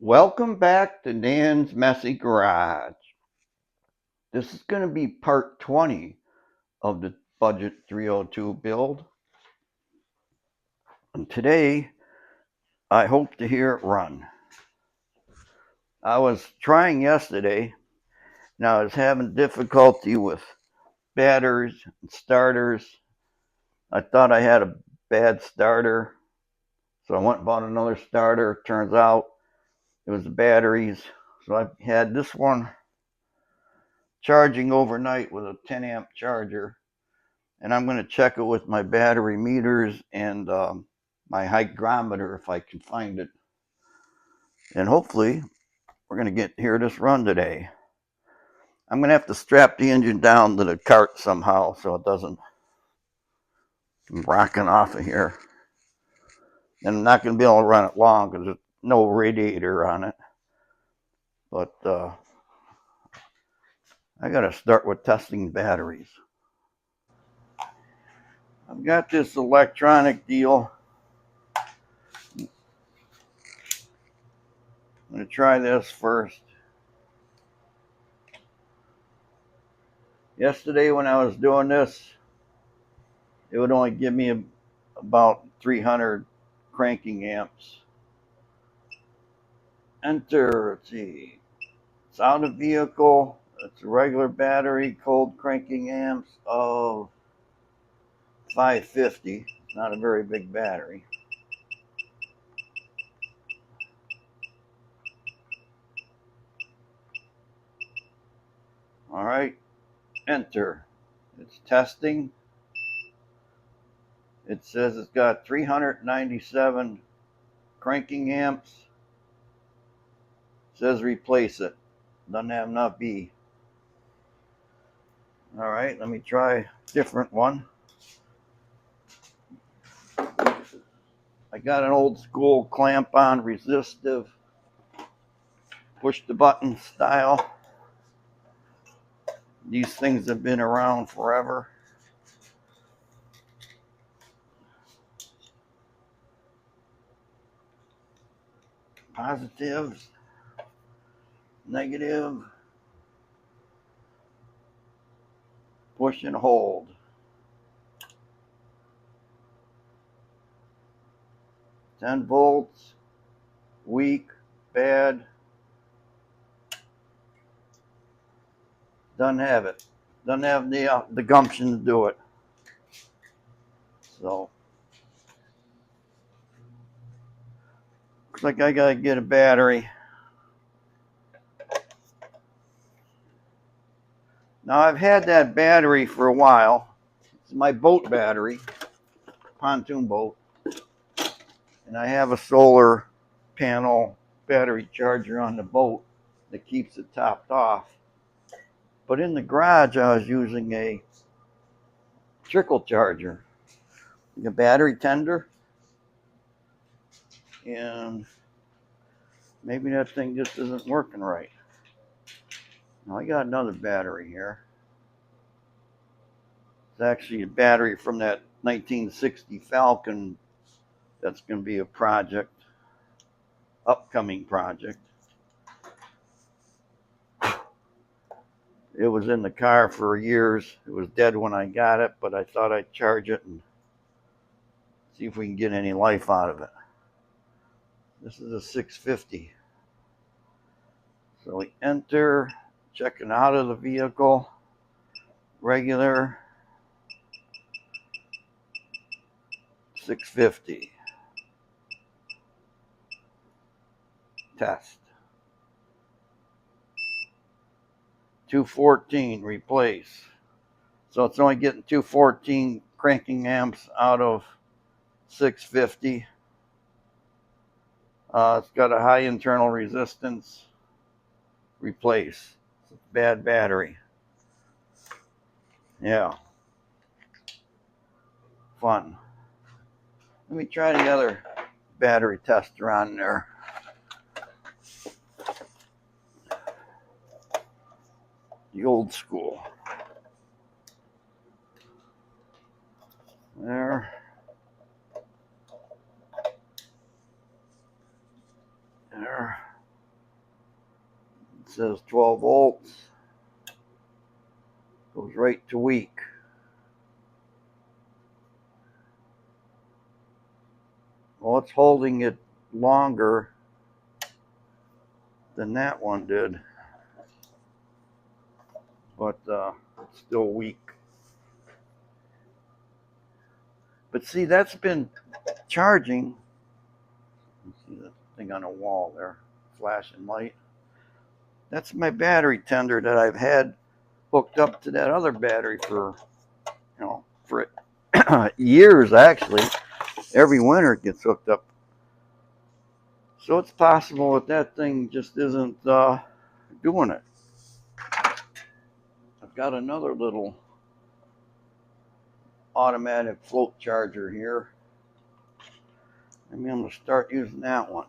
Welcome back to Dan's Messy Garage. This is going to be part 20 of the Budget 302 build. And today, I hope to hear it run. I was trying yesterday, and I was having difficulty with batteries and starters. I thought I had a bad starter, so I went and bought another starter. Turns out it was the batteries. So I had this one charging overnight with a 10 amp charger. And I'm going to check it with my battery meters and my hygrometer if I can find it. And hopefully, we're going to hear this run today. I'm going to have to strap the engine down to the cart somehow so it doesn't rocking off of here. And I'm not going to be able to run it long because there's no radiator on it. But I got to start with testing batteries. I've got this electronic deal. I'm going to try this first. Yesterday when I was doing this, it would only give me about 300 cranking amps. Enter, let's see, it's out of vehicle, it's a regular battery, cold cranking amps of 550. It's not a very big battery. All right, enter. It's testing. It says it's got 397 cranking amps. It says replace it. Doesn't have enough B. All right, let me try a different one. I got an old school clamp on resistive, push the button style. These things have been around forever. Positive, negative, push and hold. Ten volts, weak, bad. Doesn't have it. Doesn't have the gumption to do it. So looks like I gotta get a battery. Now I've had that battery for a while. It's my boat battery, pontoon boat, and I have a solar panel battery charger on the boat that keeps it topped off. But in the garage, I was using a trickle charger, a battery tender, and maybe that thing just isn't working right. Now I got another battery here. It's actually a battery from that 1960 Falcon that's going to be a project, upcoming project. It was in the car for years. It was dead when I got it, but I thought I'd charge it and see if we can get any life out of it. This is a 650. So we enter, checking out of the vehicle, regular, 650. Test. 214, replace. So it's only getting 214 cranking amps out of 650. It's got a high internal resistance. Replace. It's a bad battery. Yeah. Fun. Let me try the other battery tester on there. The old school. There. There. says 12 volts. Goes right to weak. Well, it's holding it longer than that one did, but it's still weak. But see, that's been charging. You see that thing on the wall there, flashing light. That's my battery tender that I've had hooked up to that other battery for, for years actually. Every winter it gets hooked up. So it's possible that thing just isn't doing it. I've got another little automatic float charger here. Maybe I'm going to start using that one.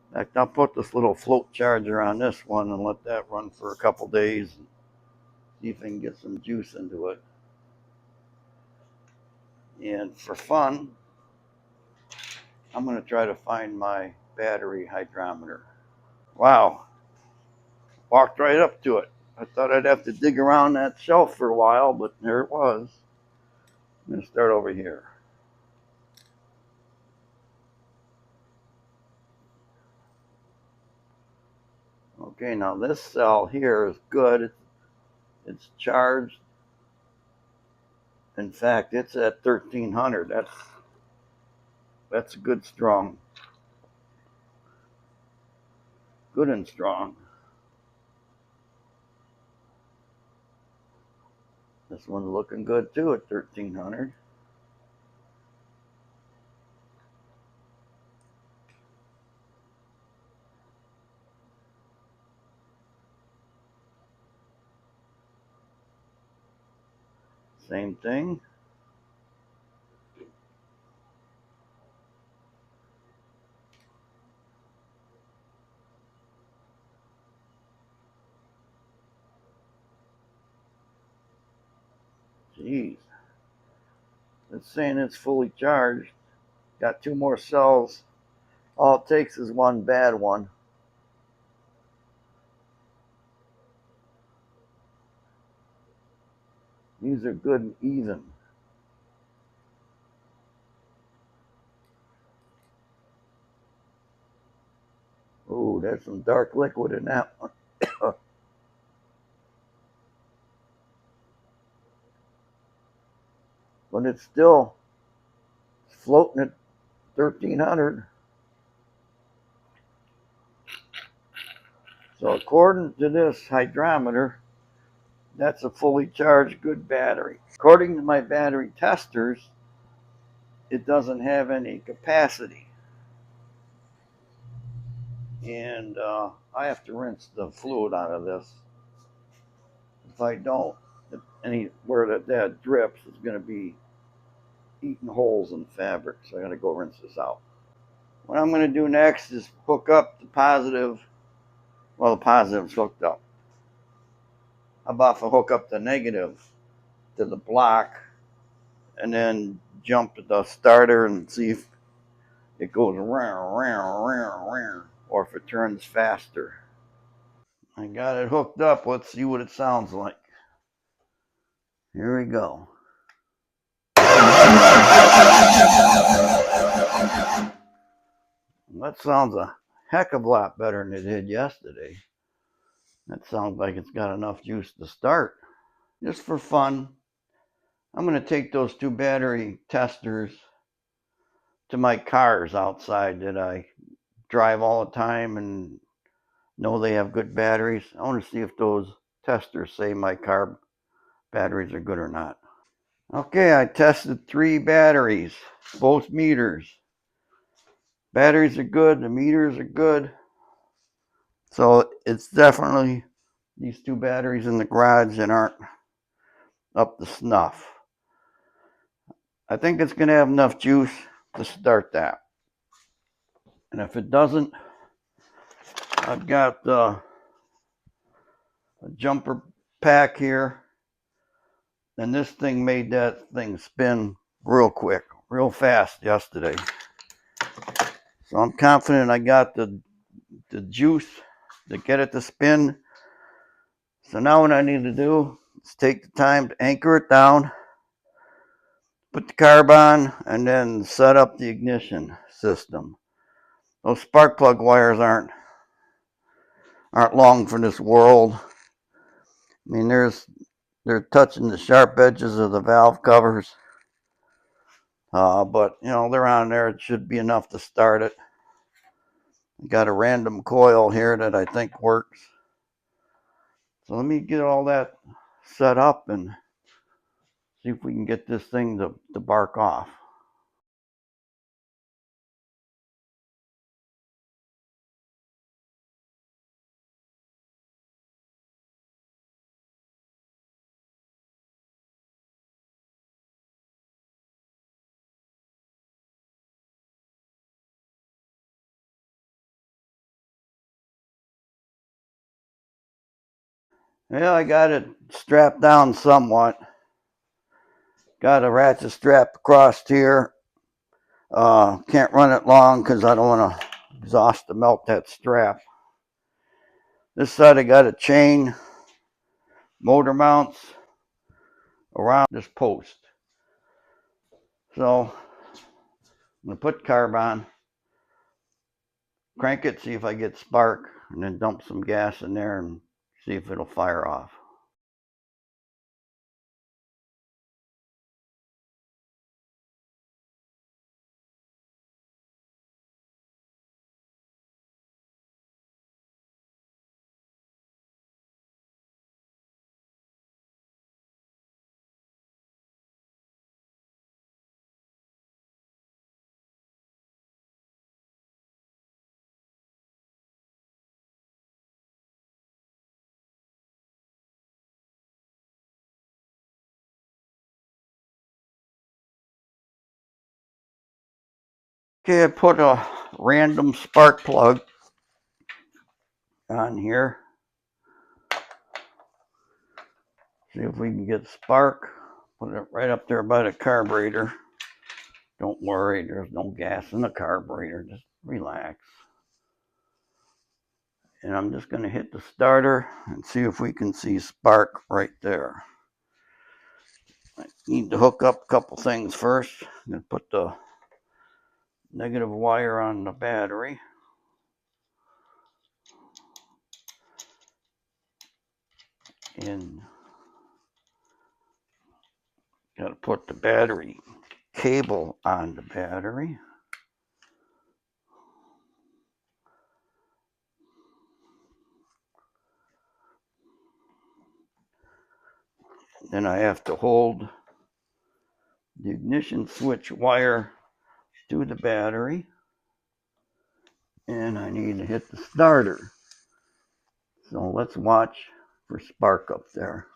In fact, I'll put this little float charger on this one and let that run for a couple days and see if I can get some juice into it. And for fun, I'm going to try to find my battery hydrometer. Wow, walked right up to it. I thought I'd have to dig around that shelf for a while, but there it was. I'm going to start over here. Okay, now this cell here is good. It's charged. In fact, it's at 1300. That's good strong. Good and strong. This one's looking good too at 1300. Same thing. Jeez. It's saying it's fully charged. Got 2 more cells. All it takes is one bad one. These are good and even. Oh, there's some dark liquid in that one. But it's still floating at 1300. So according to this hydrometer, that's a fully charged good battery. According to my battery testers, it doesn't have any capacity. And I have to rinse the fluid out of this. If I don't, anywhere that drips is going to be eating holes in the fabric. So I got to go rinse this out. What I'm going to do next is hook up the positive. Well, the positive's hooked up. I'm about to hook up the negative to the block and then jump to the starter and see if it goes round, or if it turns faster. I got it hooked up. Let's see what it sounds like. Here we go. That sounds a heck of a lot better than it did yesterday. That sounds like it's got enough juice to start. Just for fun, I'm going to take those 2 battery testers to my cars outside that I drive all the time and know they have good batteries. I want to see if those testers say my carb batteries are good or not. Okay, I tested 3 batteries, both meters. Batteries are good, the meters are good. So it's definitely these 2 batteries in the garage that aren't up to snuff. I think it's going to have enough juice to start that. And if it doesn't, I've got a jumper pack here. And this thing made that thing spin real quick, real fast yesterday. So I'm confident I got the juice to get it to spin. So now what I need to do is take the time to anchor it down, put the carb on, and then set up the ignition system. Those spark plug wires aren't long for this world. I mean, they're touching the sharp edges of the valve covers, but you know they're on there. It should be enough to start it. Got a random coil here that I think works. So let me get all that set up and see if we can get this thing to bark off. Well, I got it strapped down somewhat. Got a ratchet strap across here. Can't run it long because I don't want to exhaust to melt that strap. This side I got a chain, motor mounts around this post. So I'm going to put carb on, crank it, see if I get spark, and then dump some gas in there and see if it'll fire off. Okay, I put a random spark plug on here. See if we can get spark. Put it right up there by the carburetor. Don't worry, there's no gas in the carburetor. Just relax. And I'm just going to hit the starter and see if we can see spark right there. I need to hook up a couple things first. I'm going to put the negative wire on the battery. And got to put the battery cable on the battery. Then I have to hold the ignition switch wire to the battery. And I need to hit the starter. So let's watch for spark up there.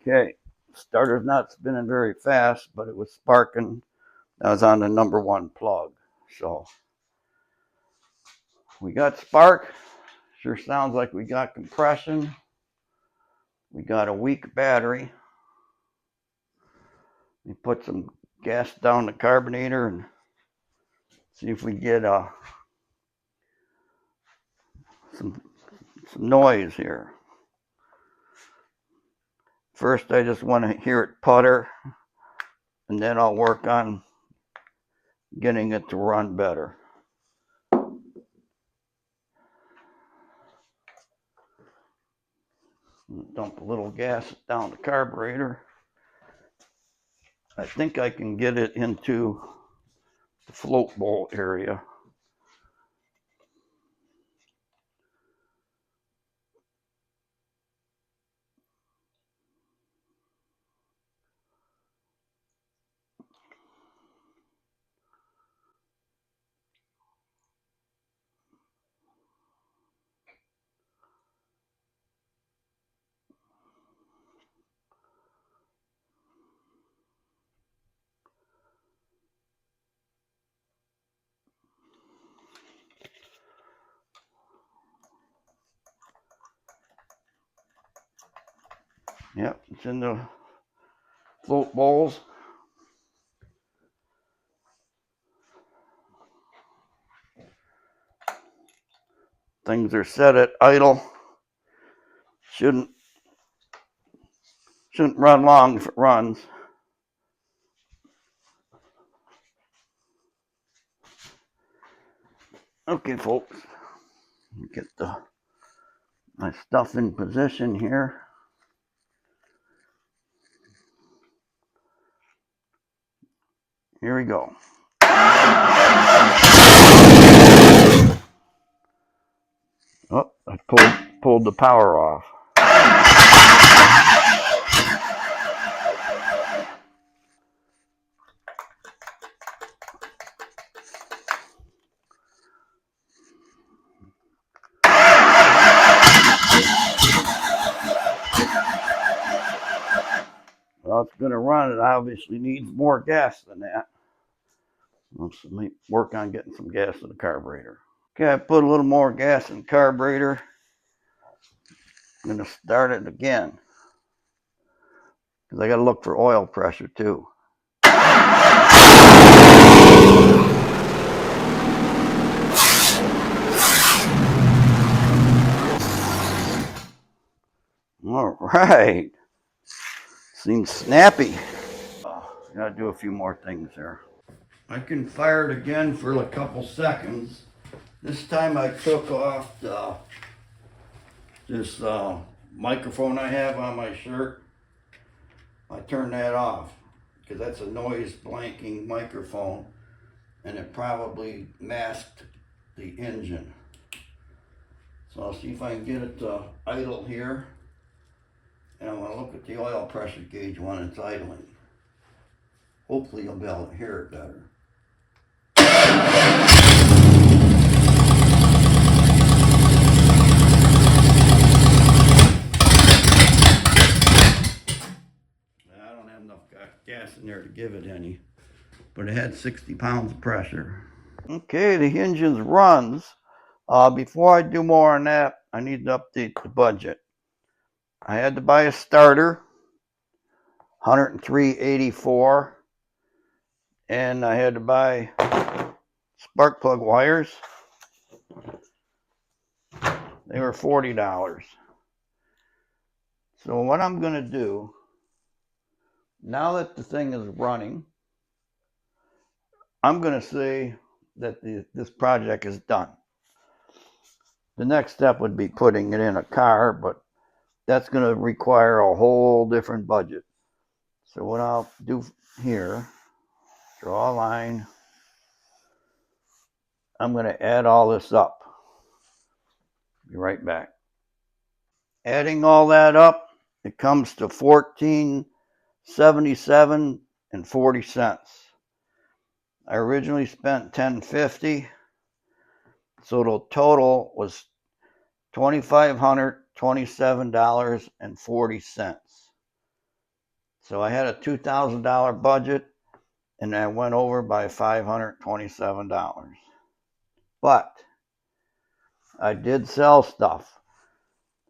Okay, starter's not spinning very fast, but it was sparking. I was on the number one plug. So we got spark. Sure sounds like we got compression. We got a weak battery. We put some gas down the carbonator and see if we get some noise here. First, I just want to hear it putter, and then I'll work on getting it to run better. Dump a little gas down the carburetor. I think I can get it into the float bolt area. Yep, it's in the float bowls. Things are set at idle. Shouldn't run long if it runs. Okay, folks, get my stuff in position here. Here we go. Oh, I pulled the power off. Well, it's going to run. It obviously needs more gas than that. Let's work on getting some gas in the carburetor. Okay, I put a little more gas in the carburetor. I'm going to start it again because I got to look for oil pressure too. All right. Seems snappy. Gotta do a few more things there. I can fire it again for a couple seconds. This time I took off this microphone I have on my shirt. I turned that off because that's a noise blanking microphone and it probably masked the engine. So I'll see if I can get it to idle here. And I'm going to look at the oil pressure gauge when it's idling. Hopefully you'll be able to hear it better. I don't have enough gas in there to give it any, but it had 60 pounds of pressure. Okay, the engine runs. Before I do more on that, I need to update the budget. I had to buy a starter, $103.84, and I had to buy spark plug wires. They were $40. So what I'm going to do, now that the thing is running, I'm going to say that this project is done. The next step would be putting it in a car, but that's going to require a whole different budget. So what I'll do here, draw a line. I'm going to add all this up. Be right back. Adding all that up, it comes to $14.77.40. I originally spent $10.50, so the total was $2,527.40. So I had a $2,000 budget, and I went over by $527. But I did sell stuff.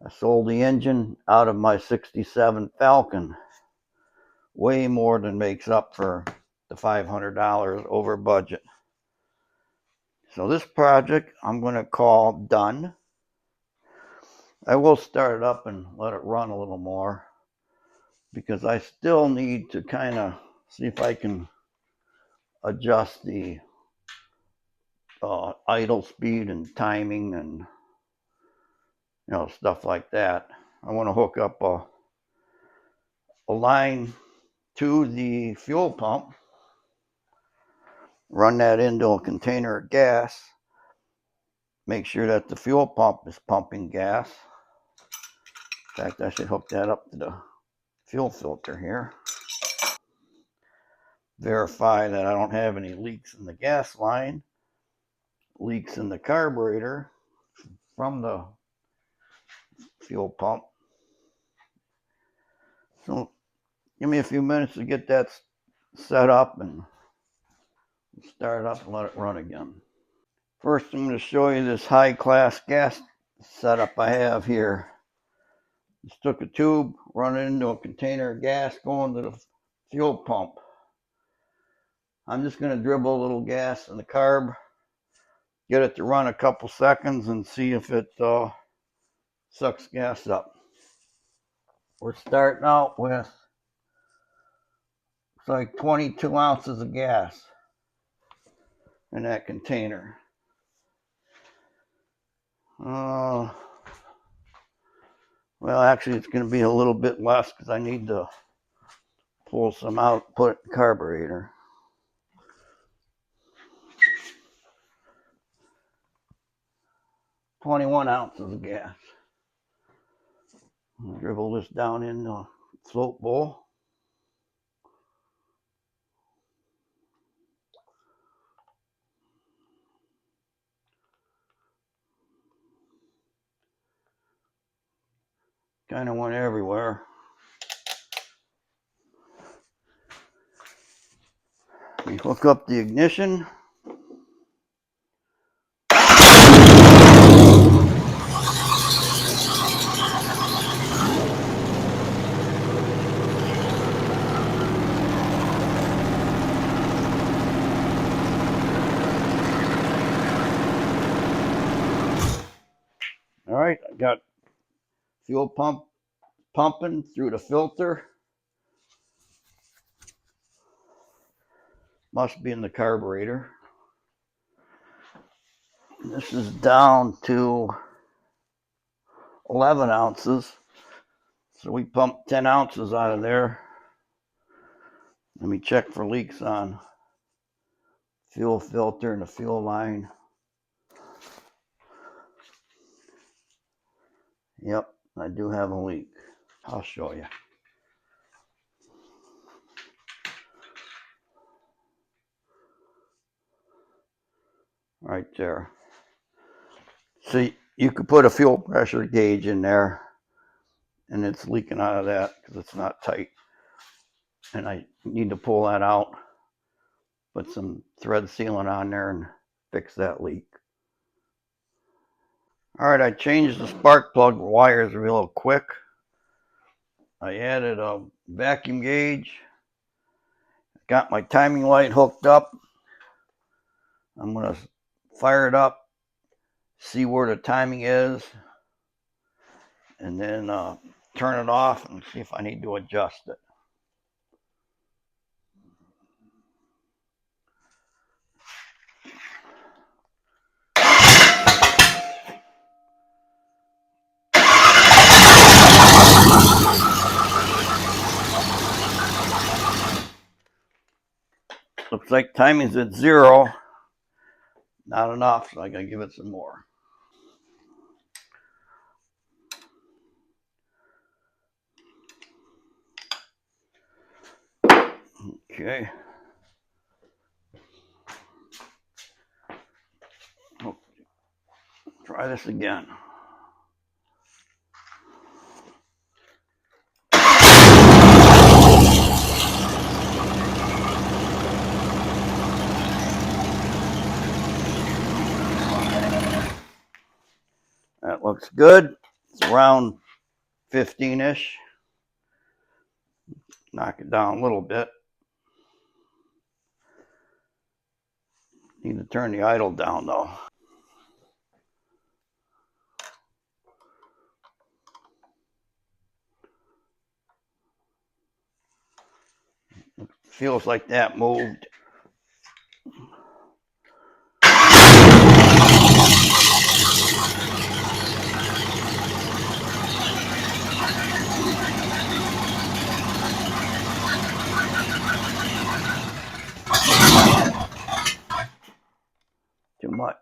I sold the engine out of my 67 Falcon. Way more than makes up for the $500 over budget. So this project I'm going to call done. I will start it up and let it run a little more because I still need to kind of see if I can adjust the idle speed and timing and stuff like that. I want to hook up a line to the fuel pump, run that into a container of gas, make sure that the fuel pump is pumping gas. In fact, I should hook that up to the fuel filter here. Verify that I don't have any leaks in the gas line, leaks in the carburetor from the fuel pump. So give me a few minutes to get that set up and start it up and let it run again. First, I'm going to show you this high-class gas setup I have here. Just took a tube, run it into a container of gas, going to the fuel pump. I'm just going to dribble a little gas in the carb, get it to run a couple seconds, and see if it sucks gas up. We're starting out with, it's like 22 ounces of gas in that container. Well, actually, it's going to be a little bit less because I need to pull some out, put it in the carburetor. "21 ounces of gas. I'll dribble this down in the float bowl. Kind of went everywhere. We hook up the ignition. All right, I got fuel pump pumping through the filter. Must be in the carburetor. This is down to 11 ounces. So we pumped 10 ounces out of there. Let me check for leaks on fuel filter and the fuel line. Yep, I do have a leak. I'll show you. Right there. See, you could put a fuel pressure gauge in there, and it's leaking out of that because it's not tight. And I need to pull that out, put some thread sealant on there, and fix that leak. All right, I changed the spark plug wires real quick. I added a vacuum gauge. Got my timing light hooked up. I'm going to fire it up, see where the timing is, and then turn it off and see if I need to adjust it. Looks like timing's at 0. Not enough, so I gotta give it some more. Okay. Oh, try this again. That looks good. It's around 15-ish. Knock it down a little bit. Need to turn the idle down though. Feels like that moved. Too much.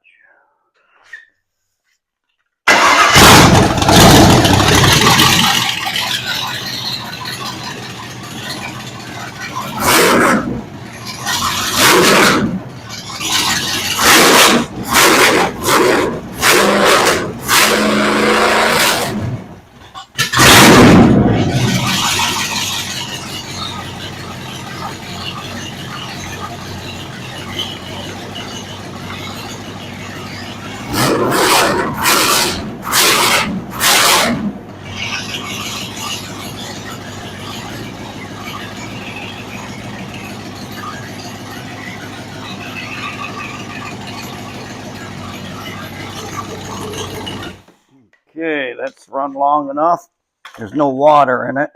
that's run long enough. There's no water in it.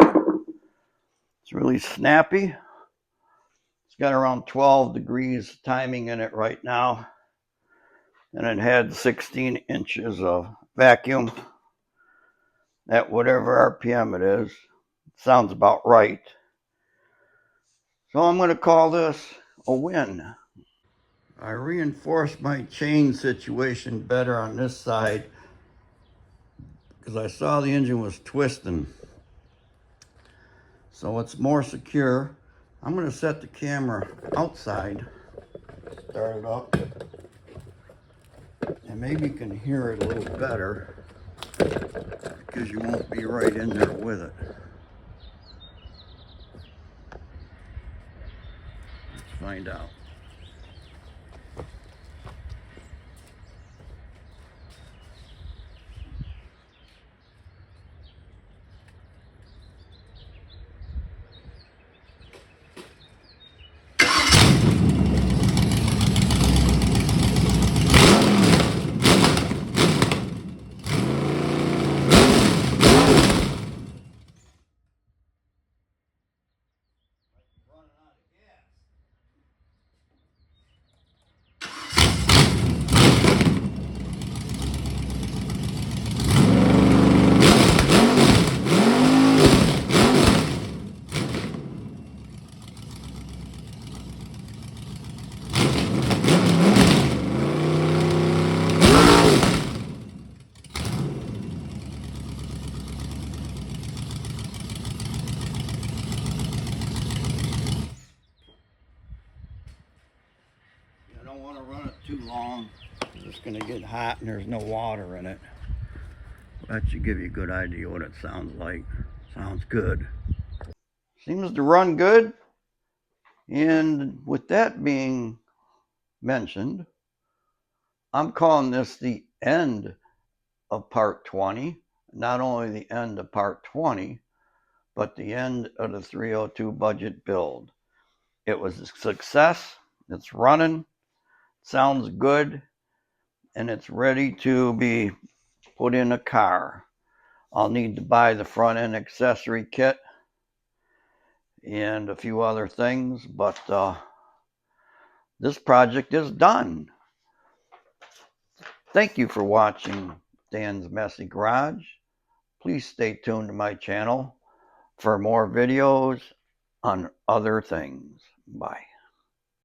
It's really snappy. It's got around 12 degrees timing in it right now. And it had 16 inches of vacuum at whatever RPM it is. Sounds about right. So I'm going to call this a win. I reinforced my chain situation better on this side because I saw the engine was twisting. So it's more secure. I'm going to set the camera outside, start it up, and maybe you can hear it a little better because you won't be right in there with it. Let's find out. I don't want to run it too long. It's going to get hot and there's no water in it. That should give you a good idea what it sounds like. Sounds good. Seems to run good. And with that being mentioned, I'm calling this the end of part 20. Not only the end of part 20, but the end of the 302 budget build. It was a success. It's running. Sounds good. And it's ready to be put in a car. I'll need to buy the front end accessory kit and a few other things, but this project is done. Thank you for watching Dan's Messy Garage. Please stay tuned to my channel for more videos on other things. Bye.